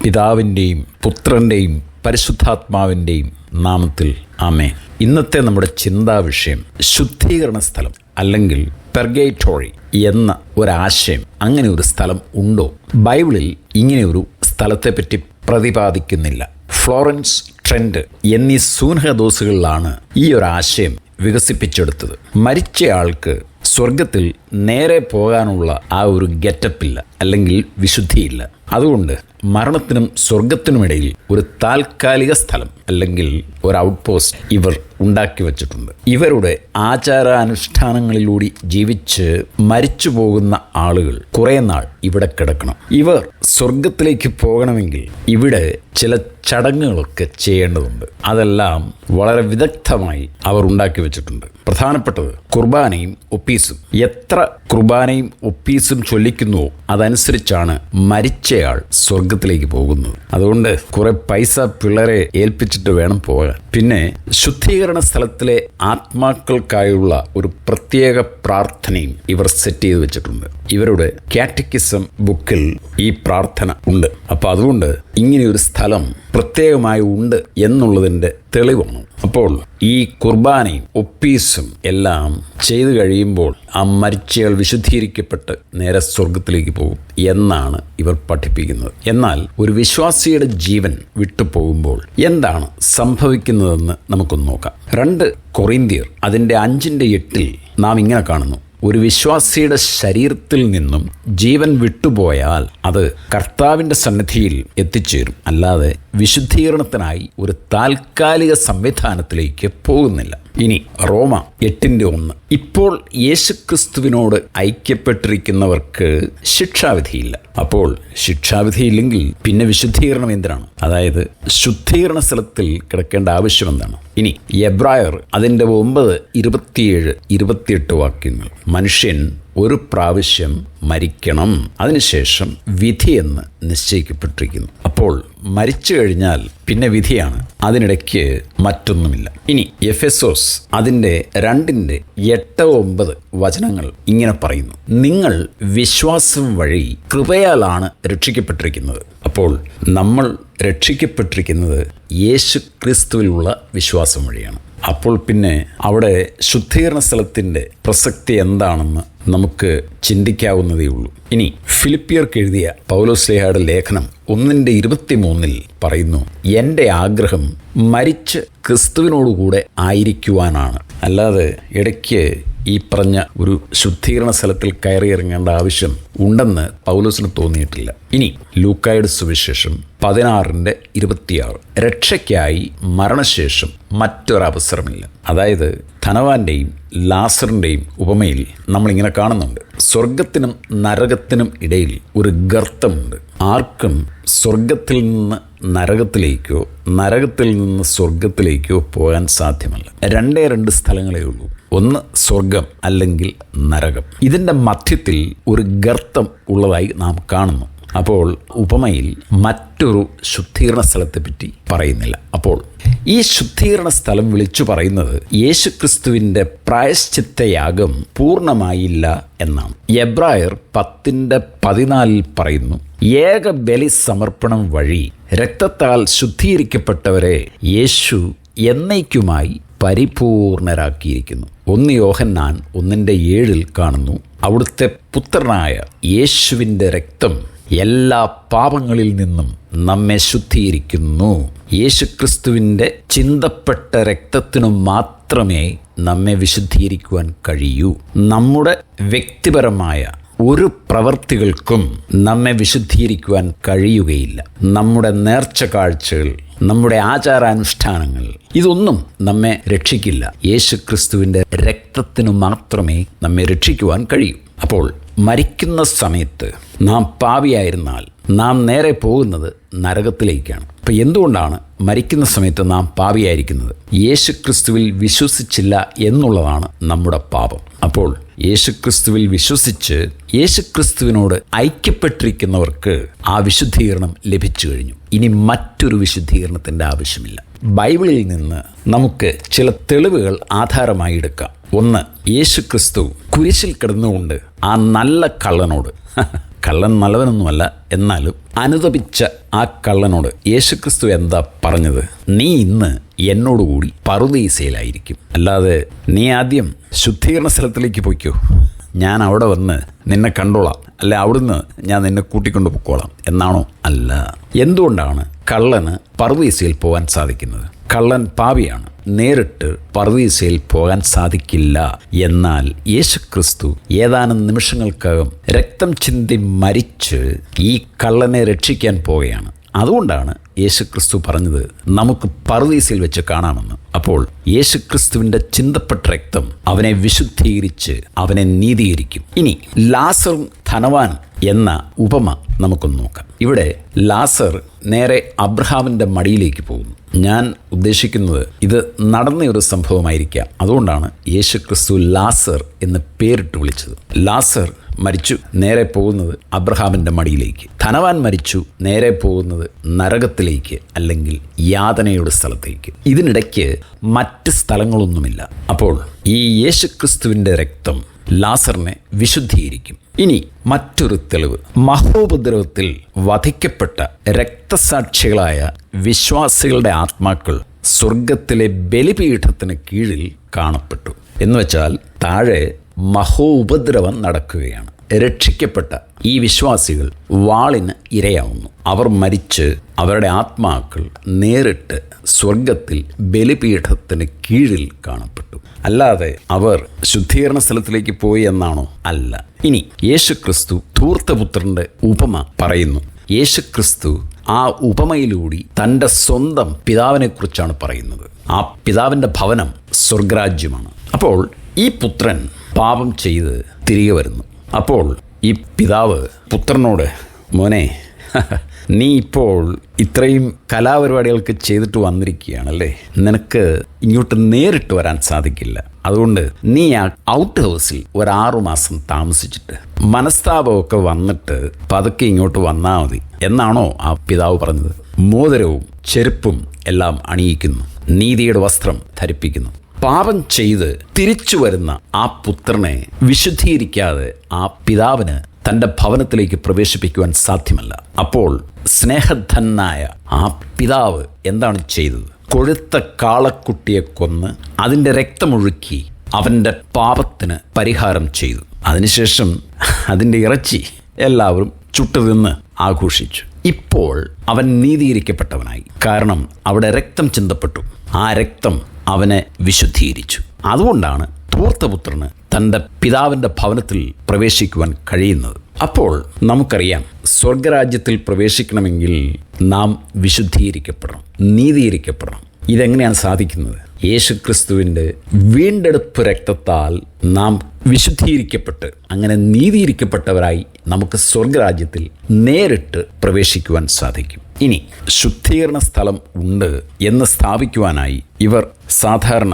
പിതാവിൻ്റെയും പുത്രൻ്റെയും പരിശുദ്ധാത്മാവിൻ്റെയും നാമത്തിൽ ആമേൻ. ഇന്നത്തെ നമ്മുടെ ചിന്താ വിഷയം ശുദ്ധീകരണ സ്ഥലം അല്ലെങ്കിൽ പെർഗേറ്റോറി എന്ന ഒരാശയം. അങ്ങനെ ഒരു സ്ഥലം ഉണ്ടോ? ബൈബിളിൽ ഇങ്ങനെ ഒരു സ്ഥലത്തെപ്പറ്റി പ്രതിപാദിക്കുന്നില്ല. ഫ്ലോറൻസ് ട്രെൻഡ് എന്നീ സൂനഹദോസുകളിലാണ് ഈ ഒരു ആശയം വികസിപ്പിച്ചെടുത്തത്. മരിച്ചയാൾക്ക് സ്വർഗത്തിൽ നേരെ പോകാനുള്ള ആ ഒരു ഗെറ്റപ്പില്ല, അല്ലെങ്കിൽ വിശുദ്ധിയില്ല. അതുകൊണ്ട് മരണത്തിനും സ്വർഗത്തിനുമിടയിൽ ഒരു താൽക്കാലിക സ്ഥലം അല്ലെങ്കിൽ ഒരു ഔട്ട് പോസ്റ്റ് ഇവർ ഉണ്ടാക്കി വച്ചിട്ടുണ്ട്. ഇവരുടെ ആചാരാനുഷ്ഠാനങ്ങളിലൂടെ ജീവിച്ച് മരിച്ചു പോകുന്ന ആളുകൾ കുറേ നാൾ ഇവിടെ കിടക്കണം. ഇവർ സ്വർഗത്തിലേക്ക് പോകണമെങ്കിൽ ഇവിടെ ചില ചടങ്ങുകളൊക്കെ ചെയ്യേണ്ടതുണ്ട്. അതെല്ലാം വളരെ വിദഗ്ധമായി അവർ ഉണ്ടാക്കി വെച്ചിട്ടുണ്ട്. പ്രധാനപ്പെട്ടത് കുർബാനയും ഒപ്പീസും. എത്ര കുർബാനയും ഒപ്പീസും ചൊല്ലിക്കുന്നുവോ അതനുസരിച്ചാണ് മരിച്ചയാൾ സ്വർഗത്തിലേക്ക് പോകുന്നത്. അതുകൊണ്ട് കുറെ പൈസ പിള്ളേരെ ഏൽപ്പിച്ചിട്ട് വേണം പോകാൻ. പിന്നെ ശുദ്ധീകരണ സ്ഥലത്തിലെ ആത്മാക്കൾക്കായുള്ള ഒരു പ്രത്യേക പ്രാർത്ഥനയും ഇവർ സെറ്റ് ചെയ്ത് വെച്ചിട്ടുണ്ട്. ഇവരുടെ കാറ്റക്കിസം ബുക്കിൽ ഈ പ്രാർത്ഥന ഉണ്ട്. അപ്പൊ അതുകൊണ്ട് ഇങ്ങനെയൊരു സ്ഥലം പ്രത്യേകമായി ഉണ്ട് എന്നുള്ളതിൻ്റെ തെളിവാണ്. അപ്പോൾ ഈ കുർബാനയും ഒപ്പീസും എല്ലാം ചെയ്തു കഴിയുമ്പോൾ ആ മരിച്ചയാൾ വിശുദ്ധീകരിക്കപ്പെട്ട് നേരെ സ്വർഗത്തിലേക്ക് പോകും എന്നാണ് ഇവർ പഠിപ്പിക്കുന്നത്. എന്നാൽ ഒരു വിശ്വാസിയുടെ ജീവൻ വിട്ടുപോകുമ്പോൾ എന്താണ് സംഭവിക്കുന്നതെന്ന് നമുക്കൊന്ന് നോക്കാം. 2 കൊറിന്ത്യർ അതിൻ്റെ 5:8 നാം ഇങ്ങനെ കാണുന്നു: ഒരു വിശ്വാസിയുടെ ശരീരത്തിൽ നിന്നും ജീവൻ വിട്ടുപോയാൽ അത് കർത്താവിൻ്റെ സന്നിധിയിൽ എത്തിച്ചേരും, അല്ലാതെ വിശുദ്ധീകരണത്തിനായി ഒരു താൽക്കാലിക സംവിധാനത്തിലേക്ക് പോകുന്നില്ല. ഇനി റോമ 8:1: ഇപ്പോൾ യേശുക്രിസ്തുവിനോട് ഐക്യപ്പെട്ടിരിക്കുന്നവർക്ക് ശിക്ഷാവിധിയില്ല. അപ്പോൾ ശിക്ഷാവിധിയില്ലെങ്കിൽ പിന്നെ വിശുദ്ധീകരണം എന്തിനാണ്? അതായത് ശുദ്ധീകരണ സ്ഥലത്തിൽ കിടക്കേണ്ട ആവശ്യം എന്താണ്? ഇനി എബ്രായർ അതിൻ്റെ 9, 27, 28 വാക്യങ്ങൾ: മനുഷ്യൻ ഒരു പ്രാവശ്യം മരിക്കണം, അതിനുശേഷം വിധിയെന്ന് നിശ്ചയിക്കപ്പെട്ടിരിക്കുന്നു. അപ്പോൾ മരിച്ചു കഴിഞ്ഞാൽ പിന്നെ വിധിയാണ്, അതിനിടയ്ക്ക് മറ്റൊന്നുമില്ല. ഇനി എഫെസോസ് അതിൻ്റെ 2:8-9 വചനങ്ങൾ ഇങ്ങനെ പറയുന്നു: നിങ്ങൾ വിശ്വാസം വഴി കൃപയാലാണ് രക്ഷിക്കപ്പെട്ടിരിക്കുന്നത്. അപ്പോൾ നമ്മൾ രക്ഷിക്കപ്പെട്ടിരിക്കുന്നത് യേശു ക്രിസ്തുവിലുള്ള വിശ്വാസം വഴിയാണ്. അപ്പോൾ പിന്നെ അവിടെ ശുദ്ധീകരണ സ്ഥലത്തിൻ്റെ പ്രസക്തി എന്താണെന്ന് നമുക്ക് ചിന്തിക്കാവുന്നതേ ഉള്ളൂ. ഇനി ഫിലിപ്പിയർക്ക് എഴുതിയ പൗലോസ്ലേഹയുടെ ലേഖനം 1:23 പറയുന്നു: എൻ്റെ ആഗ്രഹം മരിച്ച് ക്രിസ്തുവിനോടുകൂടെ ആയിരിക്കുവാനാണ്. അല്ലാതെ ഇടയ്ക്ക് ഈ പറഞ്ഞ ഒരു ശുദ്ധീകരണ സ്ഥലത്തിൽ കയറി ഇറങ്ങേണ്ട ആവശ്യം ഉണ്ടെന്ന് പൗലോസിന് തോന്നിയിട്ടില്ല. ഇനി ലൂക്കായുടെ സുവിശേഷം 16:26: രക്ഷയ്ക്കായി മരണശേഷം മറ്റൊരവസരമില്ല. അതായത് ധനവാന്റെയും ലാസറിൻ്റെയും ഉപമയിൽ നമ്മളിങ്ങനെ കാണുന്നുണ്ട്: സ്വർഗത്തിനും നരകത്തിനും ഇടയിൽ ഒരു ഗർത്തമുണ്ട്. ആർക്കും സ്വർഗത്തിൽ നിന്ന് നരകത്തിലേക്കോ നരകത്തിൽ നിന്ന് സ്വർഗത്തിലേക്കോ പോകാൻ സാധ്യമല്ല. 2 സ്ഥലങ്ങളേ ഉള്ളൂ. ഒന്ന് സ്വർഗം അല്ലെങ്കിൽ നരകം. ഇതിൻ്റെ മധ്യത്തിൽ ഒരു ഗർത്തം ഉള്ളതായി നാം കാണുന്നു. അപ്പോൾ ഉപമയിൽ മറ്റൊരു ശുദ്ധീകരണ സ്ഥലത്തെപ്പറ്റി പറയുന്നില്ല. അപ്പോൾ ഈ ശുദ്ധീകരണ സ്ഥലം വിളിച്ചു പറയുന്നത് യേശുക്രിസ്തുവിൻ്റെ പ്രായശ്ചിത്തയാഗം പൂർണ്ണമായില്ല എന്നാണ്. എബ്രായർ 10:14 പറയുന്നു: ഏക ബലി സമർപ്പണം വഴി രക്തത്താൽ ശുദ്ധീകരിക്കപ്പെട്ടവരെ യേശു എന്നേക്കുമായി പരിപൂർണരാക്കിയിരിക്കുന്നു. 1 യോഹന്നാൻ 1:7 കാണുന്നു: അവിടുത്തെ പുത്രനായ യേശുവിൻ്റെ രക്തം എല്ലാ പാപങ്ങളിൽ നിന്നും നമ്മെ ശുദ്ധീകരിക്കുന്നു. യേശുക്രിസ്തുവിൻ്റെ ചിന്തപ്പെട്ട രക്തത്തിനു മാത്രമേ നമ്മെ വിശുദ്ധീകരിക്കുവാൻ കഴിയൂ. നമ്മുടെ വ്യക്തിപരമായ ഒരു പ്രവർത്തികൾക്കും നമ്മെ വിശുദ്ധീകരിക്കുവാൻ കഴിയുകയില്ല. നമ്മുടെ നേർച്ച കാഴ്ചകൾ, നമ്മുടെ ആചാരാനുഷ്ഠാനങ്ങൾ, ഇതൊന്നും നമ്മെ രക്ഷിക്കില്ല. യേശുക്രിസ്തുവിൻ്റെ രക്തത്തിനു മാത്രമേ നമ്മെ രക്ഷിക്കുവാൻ കഴിയൂ. അപ്പോൾ മരിക്കുന്ന സമയത്ത് നാം പാപിയായിരുന്നാൽ നാം നേരെ പോകുന്നത് നരകത്തിലേക്കാണ്. അപ്പം എന്തുകൊണ്ടാണ് മരിക്കുന്ന സമയത്ത് നാം പാപിയായിരിക്കുന്നത്? യേശുക്രിസ്തുവിൽ വിശ്വസിച്ചില്ല എന്നുള്ളതാണ് നമ്മുടെ പാപം. അപ്പോൾ യേശുക്രിസ്തുവിൽ വിശ്വസിച്ച് യേശുക്രിസ്തുവിനോട് ഐക്യപ്പെട്ടിരിക്കുന്നവർക്ക് ആ വിശുദ്ധീകരണം ലഭിച്ചു കഴിഞ്ഞു. ഇനി മറ്റൊരു വിശുദ്ധീകരണത്തിൻ്റെ ആവശ്യമില്ല. ബൈബിളിൽ നിന്ന് നമുക്ക് ചില തെളിവുകൾ ആധാരമായി എടുക്കാം. ഒന്ന്, യേശുക്രിസ്തു കുരിശിൽ കിടന്നുകൊണ്ട് ആ നല്ല കള്ളനോട് കള്ളൻ നല്ലവനൊന്നുമല്ല. എന്നാലും അനുതപിച്ച ആ കള്ളനോട് യേശുക്രിസ്തു എന്താ പറഞ്ഞത്? നീ ഇന്ന് എന്നോടുകൂടി പറുദീസയിലായിരിക്കും. അല്ലാതെ നീ ആദ്യം ശുദ്ധീകരണ സ്ഥലത്തിലേക്ക് പോയിക്കോ, ഞാൻ അവിടെ വന്ന് നിന്നെ കണ്ടോളാം, അല്ല അവിടുന്ന് ഞാൻ നിന്നെ കൂട്ടിക്കൊണ്ട് പൊക്കോളാം എന്നാണോ? അല്ല. എന്തുകൊണ്ടാണ് കള്ളന് പറുദീസയിൽ പോകാൻ സാധിക്കുന്നത്? കള്ളൻ പാപിയാണ്, നേരിട്ട് പറുദീസയിൽ പോകാൻ സാധിക്കില്ല. എന്നാൽ യേശുക്രിസ്തു ഏതാനും നിമിഷങ്ങൾക്കകം രക്തം ചിന്തി മരിച്ച് ഈ കള്ളനെ രക്ഷിക്കാൻ പോവുകയാണ്. അതുകൊണ്ടാണ് യേശുക്രിസ്തു പറഞ്ഞത് നമുക്ക് പറുദീസയിൽ വെച്ച് കാണാമെന്ന്. അപ്പോൾ യേശുക്രിസ്തുവിൻ്റെ ചിന്തപ്പെട്ട രക്തം അവനെ വിശുദ്ധീകരിച്ച് അവനെ നീതീകരിക്കും. ഇനി ലാസർ ധനവാൻ എന്ന ഉപമ നമുക്കൊന്ന് നോക്കാം. ഇവിടെ ലാസർ നേരെ അബ്രഹാമിൻ്റെ മടിയിലേക്ക് പോകുന്നു. ഞാൻ ഉദ്ദേശിക്കുന്നത് ഇത് നടന്ന ഒരു സംഭവമായിരിക്കാം. അതുകൊണ്ടാണ് യേശുക്രിസ്തു ലാസർ എന്ന് പേരിട്ട് വിളിച്ചത്. ലാസർ മരിച്ചു, നേരെ പോകുന്നത് അബ്രഹാമിൻ്റെ മടിയിലേക്ക്. ധനവാൻ മരിച്ചു, നേരെ പോകുന്നത് നരകത്തിലേക്ക്, അല്ലെങ്കിൽ യാതനയുടെ സ്ഥലത്തേക്ക്. ഇതിനിടയ്ക്ക് മറ്റ് സ്ഥലങ്ങളൊന്നുമില്ല. അപ്പോൾ ഈ യേശുക്രിസ്തുവിൻ്റെ രക്തം ലാസറിനെ വിശുദ്ധീകരിക്കും. ഇനി മറ്റൊരു തെളിവ്, മഹോപദ്രവത്തിൽ വധിക്കപ്പെട്ട രക്തസാക്ഷികളായ വിശ്വാസികളുടെ ആത്മാക്കൾ സ്വർഗത്തിലെ ബലിപീഠത്തിന് കീഴിൽ കാണപ്പെട്ടു. എന്നുവെച്ചാൽ താഴെ മഹോപദ്രവം നടക്കുകയാണ്. രക്ഷിക്കപ്പെട്ട ഈ വിശ്വാസികൾ വാളിന് ഇരയാവുന്നു. അവർ മരിച്ച് അവരുടെ ആത്മാക്കൾ നേരിട്ട് സ്വർഗത്തിൽ ബലിപീഠത്തിന് കീഴിൽ കാണപ്പെട്ടു. അല്ലാതെ അവർ ശുദ്ധീകരണ സ്ഥലത്തിലേക്ക് പോയി എന്നാണോ? അല്ല. ഇനി യേശുക്രിസ്തു ധൂർത്തപുത്രന്റെ ഉപമ പറയുന്നു. യേശുക്രിസ്തു ആ ഉപമയിലൂടെ തൻ്റെ സ്വന്തം പിതാവിനെക്കുറിച്ചാണ് പറയുന്നത്. ആ പിതാവിൻ്റെ ഭവനം സ്വർഗരാജ്യമാണ്. അപ്പോൾ ഈ പുത്രൻ പാപം ചെയ്ത് തിരികെ വരുന്നു. അപ്പോൾ ഈ പിതാവ് പുത്രനോട്, മോനെ, നീ ഇപ്പോൾ ഇത്രയും കലാപരിപാടികൾക്ക് ചെയ്തിട്ട് വന്നിരിക്കുകയാണല്ലേ, നിനക്ക് ഇങ്ങോട്ട് നേരിട്ട് വരാൻ സാധിക്കില്ല. അതുകൊണ്ട് നീ ആ ഔട്ട് ഹൗസിൽ 6 മാസം താമസിച്ചിട്ട് മനസ്താപമൊക്കെ വന്നിട്ട് പതുക്കെ ഇങ്ങോട്ട് വന്നാൽ മതി എന്നാണോ ആ പിതാവ് പറഞ്ഞത്? മോതിരവും ചെരുപ്പും എല്ലാം അണിയിക്കുന്നു, നീതിയുടെ വസ്ത്രം ധരിപ്പിക്കുന്നു. പാപം ചെയ്ത് തിരിച്ചു വരുന്ന ആ പുത്രനെ വിശുദ്ധീകരിക്കാതെ ആ പിതാവിന് തൻ്റെ ഭവനത്തിലേക്ക് പ്രവേശിപ്പിക്കുവാൻ സാധ്യമല്ല. അപ്പോൾ സ്നേഹധനായ ആ പിതാവ് എന്താണ് ചെയ്തത്? കൊഴുത്ത കാളക്കുട്ടിയെ കൊന്ന് അതിൻ്റെ രക്തമൊഴുക്കി അവൻ്റെ പാപത്തിന് പരിഹാരം ചെയ്തു. അതിനുശേഷം അതിൻ്റെ ഇറച്ചി എല്ലാവരും ചുട്ടുതിന്ന് ആഘോഷിച്ചു. ഇപ്പോൾ അവൻ നീതീകരിക്കപ്പെട്ടവനായി. കാരണം അവിടെ രക്തം ചിന്തപ്പെട്ടു. ആ രക്തം അവനെ വിശുദ്ധീകരിച്ചു. അതുകൊണ്ടാണ് ധൂർത്തപുത്രന് തൻ്റെ പിതാവിൻ്റെ ഭവനത്തിൽ പ്രവേശിക്കുവാൻ കഴിയുന്നത്. അപ്പോൾ നമുക്കറിയാം, സ്വർഗരാജ്യത്തിൽ പ്രവേശിക്കണമെങ്കിൽ നാം വിശുദ്ധീകരിക്കപ്പെടണം, നീതീകരിക്കപ്പെടണം. ഇതെങ്ങനെയാണ് സാധിക്കുന്നത്? യേശുക്രിസ്തുവിൻ്റെ വീണ്ടെടുപ്പ് രക്തത്താൽ നാം വിശുദ്ധീകരിക്കപ്പെട്ട് അങ്ങനെ നീതീകരിക്കപ്പെട്ടവരായി നമുക്ക് സ്വർഗരാജ്യത്തിൽ നേരിട്ട് പ്രവേശിക്കുവാൻ സാധിക്കും. ഇനി ശുദ്ധീകരണ സ്ഥലം ഉണ്ട് എന്ന് സ്ഥാപിക്കുവാനായി ഇവർ സാധാരണ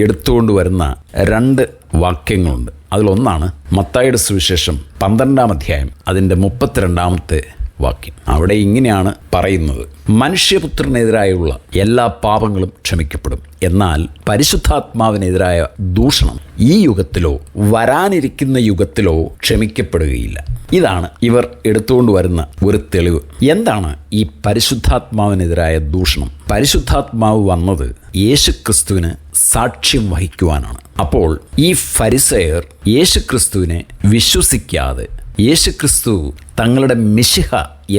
എടുത്തുകൊണ്ടുവരുന്ന 2 വാക്യങ്ങളുണ്ട്. അതിലൊന്നാണ് മത്തായിയുടെ സുവിശേഷം 12-ാം അധ്യായം അതിൻ്റെ 32-ാമത്തെ വാക്യം. അവിടെ ഇങ്ങനെയാണ് പറയുന്നത്: മനുഷ്യപുത്രനെതിരായുള്ള എല്ലാ പാപങ്ങളും ക്ഷമിക്കപ്പെടും, എന്നാൽ പരിശുദ്ധാത്മാവിനെതിരായ ദൂഷണം ഈ യുഗത്തിലോ വരാനിരിക്കുന്ന യുഗത്തിലോ ക്ഷമിക്കപ്പെടുകയില്ല. ഇതാണ് ഇവർ എടുത്തുകൊണ്ടുവരുന്ന ഒരു തെളിവ്. എന്താണ് ഈ പരിശുദ്ധാത്മാവിനെതിരായ ദൂഷണം? പരിശുദ്ധാത്മാവ് വന്നത് യേശുക്രിസ്തുവിന് സാക്ഷ്യം വഹിക്കുവാനാണ്. അപ്പോൾ ഈ ഫരിസയർ യേശുക്രിസ്തുവിനെ വിശ്വസിക്കാതെ, യേശുക്രിസ്തു തങ്ങളുടെ മിശിഹ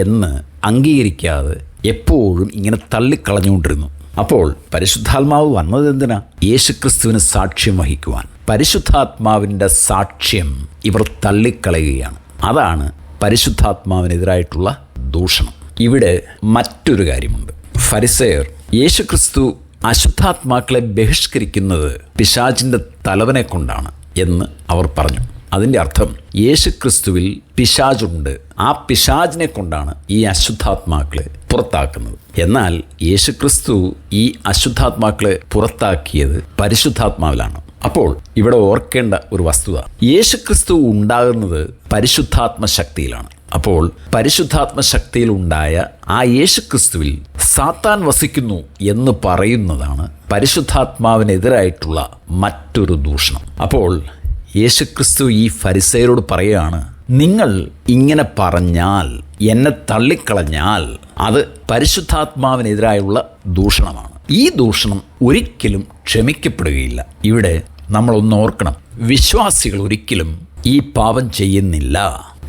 എന്ന് അംഗീകരിക്കാതെ എപ്പോഴും ഇങ്ങനെ തള്ളിക്കളഞ്ഞുകൊണ്ടിരുന്നു. അപ്പോൾ പരിശുദ്ധാത്മാവ് വന്നത് എന്തിനാ? യേശുക്രിസ്തുവിന് സാക്ഷ്യം വഹിക്കുവാൻ. പരിശുദ്ധാത്മാവിൻ്റെ സാക്ഷ്യം ഇവർ തള്ളിക്കളയുകയാണ്. അതാണ് പരിശുദ്ധാത്മാവിനെതിരായിട്ടുള്ള ദൂഷണം. ഇവിടെ മറ്റൊരു കാര്യമുണ്ട്. ഫരിസയർ യേശുക്രിസ്തു അശുദ്ധാത്മാക്കളെ ബഹിഷ്കരിക്കുന്നത് പിശാചിൻ്റെ തലവനെ കൊണ്ടാണ് എന്ന് അവർ പറഞ്ഞു. അതിൻ്റെ അർത്ഥം യേശുക്രിസ്തുവിൽ പിശാചുണ്ട്, ആ പിശാചിനെ കൊണ്ടാണ് ഈ അശുദ്ധാത്മാക്കളെ പുറത്താക്കുന്നത്. എന്നാൽ യേശുക്രിസ്തു ഈ അശുദ്ധാത്മാക്കളെ പുറത്താക്കിയത് പരിശുദ്ധാത്മാവിലാണ്. അപ്പോൾ ഇവിടെ ഓർക്കേണ്ട ഒരു വസ്തുത, യേശുക്രിസ്തു ഉണ്ടാകുന്നത് പരിശുദ്ധാത്മ ശക്തിയിലാണ്. അപ്പോൾ പരിശുദ്ധാത്മ ശക്തിയിൽ ഉണ്ടായ ആ യേശുക്രിസ്തുവിൽ സാത്താൻ വസിക്കുന്നു എന്ന് പറയുന്നതാണ് പരിശുദ്ധാത്മാവിനെതിരായിട്ടുള്ള മറ്റൊരു ദൂഷണം. അപ്പോൾ യേശുക്രിസ്തു ഈ ഫരിസയരോട് പറയുകയാണ്, നിങ്ങൾ ഇങ്ങനെ പറഞ്ഞാൽ, എന്നെ തള്ളിക്കളഞ്ഞാൽ അത് പരിശുദ്ധാത്മാവിനെതിരായുള്ള ദൂഷണമാണ്. ഈ ദൂഷണം ഒരിക്കലും ക്ഷമിക്കപ്പെടുകയില്ല. ഇവിടെ നമ്മളൊന്ന് ഓർക്കണം, വിശ്വാസികൾ ഒരിക്കലും ഈ പാപം ചെയ്യുന്നില്ല.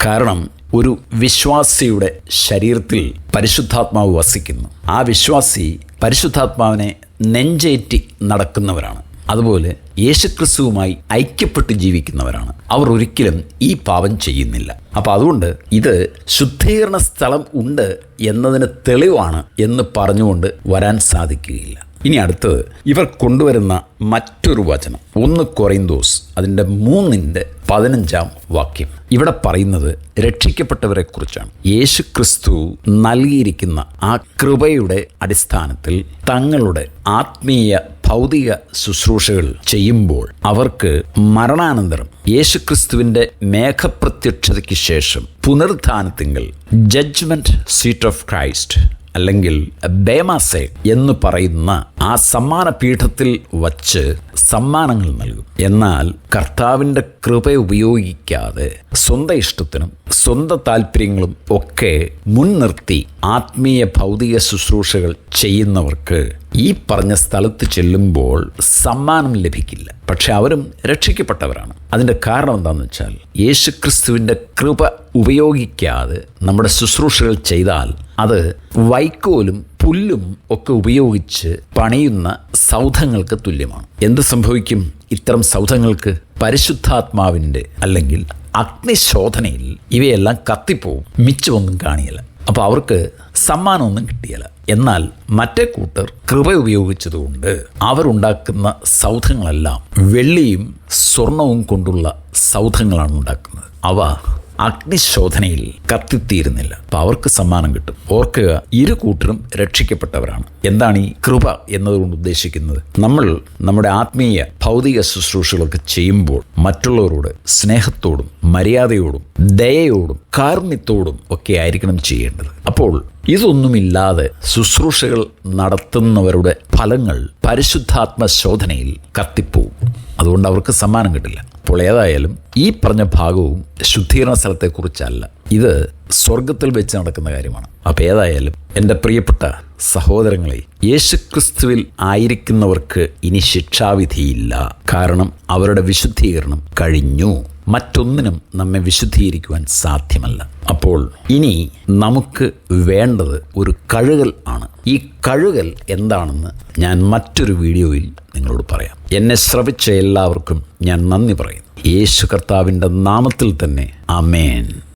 കാരണം ഒരു വിശ്വാസിയുടെ ശരീരത്തിൽ പരിശുദ്ധാത്മാവ് വസിക്കുന്നു. ആ വിശ്വാസി പരിശുദ്ധാത്മാവിനെ നെഞ്ചേറ്റി നടക്കുന്നവരാണ്. അതുപോലെ യേശുക്രിസ്തുവുമായി ഐക്യപ്പെട്ട് ജീവിക്കുന്നവരാണ്. അവർ ഒരിക്കലും ഈ പാപം ചെയ്യുന്നില്ല. അപ്പം അതുകൊണ്ട് ഇത് ശുദ്ധീകരണ സ്ഥലം ഉണ്ട് എന്നതിന് തെളിവാണ് എന്ന് പറഞ്ഞുകൊണ്ട് വരാൻ സാധിക്കുകയില്ല. ഇനി അടുത്തത് ഇവർ കൊണ്ടുവരുന്ന മറ്റൊരു വചനം 1 കൊറിന്തോസ് അതിൻ്റെ 3:15 ഇവിടെ പറയുന്നത് രക്ഷിക്കപ്പെട്ടവരെ കുറിച്ചാണ്. യേശു ക്രിസ്തു നൽകിയിരിക്കുന്ന ആ കൃപയുടെ അടിസ്ഥാനത്തിൽ തങ്ങളുടെ ആത്മീയ ഭൗതിക ശുശ്രൂഷകൾ ചെയ്യുമ്പോൾ അവർക്ക് മരണാനന്തരം യേശുക്രിസ്തുവിൻ്റെ മേഘപ്രത്യക്ഷതയ്ക്ക് ശേഷം പുനരുത്ഥാനത്തിങ്കൽ ജഡ്ജ്മെന്റ് സീറ്റ് ഓഫ് ക്രൈസ്റ്റ് അല്ലെങ്കിൽ ബേമാസെ എന്ന് പറയുന്ന ആ സമ്മാന പീഠത്തിൽ വച്ച് സമ്മാനങ്ങൾ നൽകും. എന്നാൽ കർത്താവിൻ്റെ കൃപ ഉപയോഗിക്കാതെ സ്വന്തം ഇഷ്ടത്തിനും സ്വന്തം താല്പര്യങ്ങളും ഒക്കെ മുൻനിർത്തി ആത്മീയ ഭൗതിക ശുശ്രൂഷകൾ ചെയ്യുന്നവർക്ക് ഈ പറഞ്ഞ സ്ഥലത്ത് ചെല്ലുമ്പോൾ സമ്മാനം ലഭിക്കില്ല. പക്ഷെ അവരും രക്ഷിക്കപ്പെട്ടവരാണ്. അതിൻ്റെ കാരണം എന്താണെന്ന് വെച്ചാൽ യേശുക്രിസ്തുവിൻ്റെ കൃപ ഉപയോഗിക്കാതെ നമ്മുടെ ശുശ്രൂഷകൾ ചെയ്താൽ അത് വൈക്കോലും പുല്ലും ഒക്കെ ഉപയോഗിച്ച് പണിയുന്ന സൗധങ്ങൾക്ക് തുല്യമാണ്. എന്ത് സംഭവിക്കും ഇത്തരം സൗധങ്ങൾക്ക്? പരിശുദ്ധാത്മാവിൻ്റെ അല്ലെങ്കിൽ അഗ്നിശോധനയിൽ ഇവയെല്ലാം കത്തിപ്പോവും, മിച്ചമൊന്നും കാണിയില്ല. അപ്പോൾ അവർക്ക് സമ്മാനമൊന്നും കിട്ടിയില്ല. എന്നാൽ മറ്റേ കൂട്ടർ കൃപ ഉപയോഗിച്ചതുകൊണ്ട് അവരുണ്ടാക്കുന്ന സൗധങ്ങളെല്ലാം വെള്ളിയും സ്വർണവും കൊണ്ടുള്ള സൗധങ്ങളാണ് ഉണ്ടാക്കുന്നത്. അവ അഗ്നിശോധനയിൽ കത്തിത്തീരുന്നില്ല. അപ്പം അവർക്ക് സമ്മാനം കിട്ടും. ഓർക്കുക, ഇരു കൂട്ടരും രക്ഷിക്കപ്പെട്ടവരാണ്. എന്താണ് ഈ കൃപ എന്നതുകൊണ്ട് ഉദ്ദേശിക്കുന്നത്? നമ്മൾ നമ്മുടെ ആത്മീയ ഭൗതിക ശുശ്രൂഷകളൊക്കെ ചെയ്യുമ്പോൾ മറ്റുള്ളവരോട് സ്നേഹത്തോടും മര്യാദയോടും ദയയോടും കാരുണ്യത്തോടും ഒക്കെ ആയിരിക്കണം ചെയ്യേണ്ടത്. അപ്പോൾ ഇതൊന്നുമില്ലാതെ ശുശ്രൂഷകൾ നടത്തുന്നവരുടെ ഫലങ്ങൾ പരിശുദ്ധാത്മ ശോധനയിൽ കത്തിപ്പോവും. അതുകൊണ്ട് അവർക്ക് സമ്മാനം കിട്ടില്ല. അപ്പോൾ ഏതായാലും ഈ പറഞ്ഞ ഭാഗവും ശുദ്ധീകരണ സ്ഥലത്തെക്കുറിച്ചല്ല, ഇത് സ്വർഗത്തിൽ വെച്ച് നടക്കുന്ന കാര്യമാണ്. അപ്പോൾ ഏതായാലും എൻ്റെ പ്രിയപ്പെട്ട സഹോദരങ്ങളെ, യേശുക്രിസ്തുവിൽ ആയിരിക്കുന്നവർക്ക് ഇനി ശിക്ഷാവിധിയില്ല. കാരണം അവരുടെ വിശുദ്ധീകരണം കഴിഞ്ഞു. മറ്റൊന്നിനും നമ്മെ വിശുദ്ധീകരിക്കുവാൻ സാധ്യമല്ല. അപ്പോൾ ഇനി നമുക്ക് വേണ്ടത് ഒരു കഴുകൽ ആണ്. ഈ കഴുകൽ എന്താണെന്ന് ഞാൻ മറ്റൊരു വീഡിയോയിൽ നിങ്ങളോട് പറയാം. എന്നെ ശ്രവിച്ച എല്ലാവർക്കും ഞാൻ നന്ദി പറയുന്നു. യേശു കർത്താവിൻ്റെ നാമത്തിൽ തന്നെ ആമേൻ.